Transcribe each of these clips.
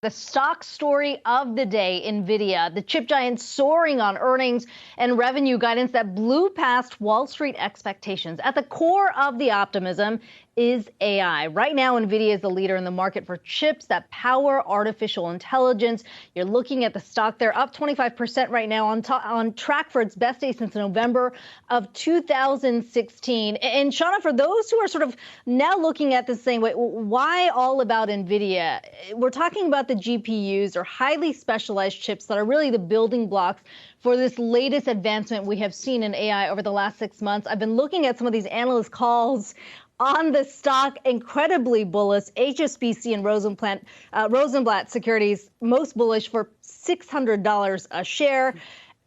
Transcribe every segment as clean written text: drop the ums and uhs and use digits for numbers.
The stock story of the day, Nvidia, the chip giant soaring on earnings and revenue guidance that blew past Wall Street expectations. At the core of the optimism is AI. Right now, Nvidia is the leader in the market for chips that power artificial intelligence. You're looking at the stock there, up 25% right now, on track for its best day since November of 2016. And Seana, for those who are sort of now looking at this saying, wait, why all about Nvidia? We're talking about the GPUs, or highly specialized chips that are really the building blocks for this latest advancement we have seen in AI over the last 6 months. I've been looking at some of these analyst calls on the stock, incredibly bullish. HSBC and Rosenblatt Securities most bullish for $600 a share.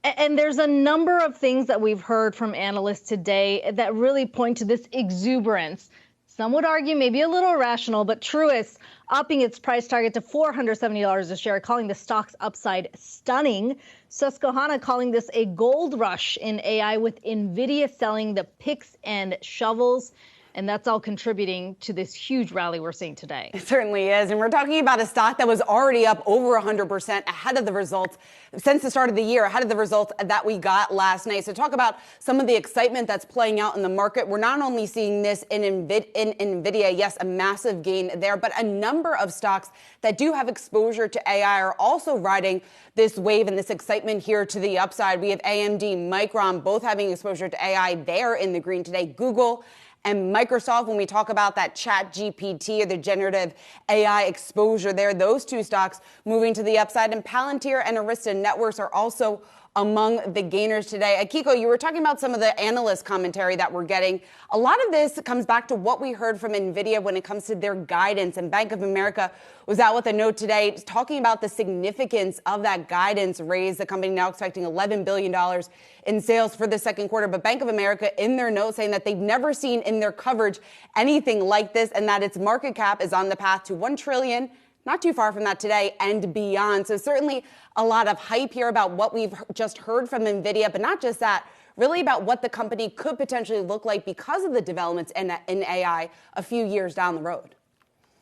And there's a number of things that we've heard from analysts today that really point to this exuberance. Some would argue maybe a little irrational, but Truist upping its price target to $470 a share, calling the stock's upside stunning. Susquehanna calling this a gold rush in AI, with Nvidia selling the picks and shovels. And that's all contributing to this huge rally we're seeing today. It certainly is. And we're talking about a stock that was already up over 100% ahead of the results since the start of the year, ahead of the results that we got last night. So talk about some of the excitement that's playing out in the market. We're not only seeing this in Nvidia, yes, a massive gain there, but a number of stocks that do have exposure to AI are also riding this wave and this excitement here to the upside. We have AMD, Micron, both having exposure to AI. They're in the green today. Google and Microsoft, when we talk about that chat GPT or the generative AI exposure there, those two stocks moving to the upside. And Palantir and Arista Networks are also among the gainers today. Akiko, you were talking about some of the analyst commentary that we're getting. A lot of this comes back to what we heard from Nvidia when it comes to their guidance. And Bank of America was out with a note today talking about the significance of that guidance raise. The company now expecting $11 billion in sales for the second quarter. But Bank of America in their note saying that they've never seen in their coverage anything like this, and that its market cap is on the path to $1 trillion. Not too far from that today and beyond. So certainly a lot of hype here about what we've just heard from Nvidia, but not just that, really about what the company could potentially look like because of the developments in AI a few years down the road.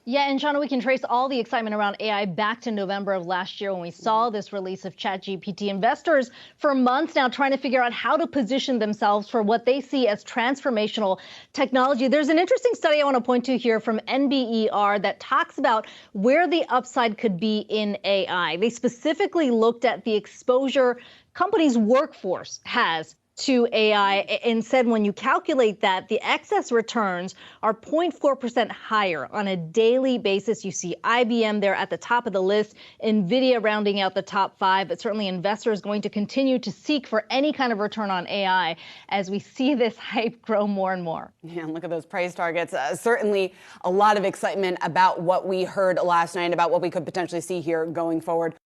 Yeah, and Seana, we can trace all the excitement around AI back to November of last year when we saw this release of ChatGPT. Investors for months now trying to figure out how to position themselves for what they see as transformational technology. There's an interesting study I want to point to here from NBER that talks about where the upside could be in AI. They specifically looked at the exposure companies' workforce has to AI and said when you calculate that, the excess returns are 0.4% higher on a daily basis. You see IBM there at the top of the list, Nvidia rounding out the top five, but certainly investors going to continue to seek for any kind of return on AI as we see this hype grow more and more. Yeah, and look at those price targets. Certainly a lot of excitement about what we heard last night, about what we could potentially see here going forward.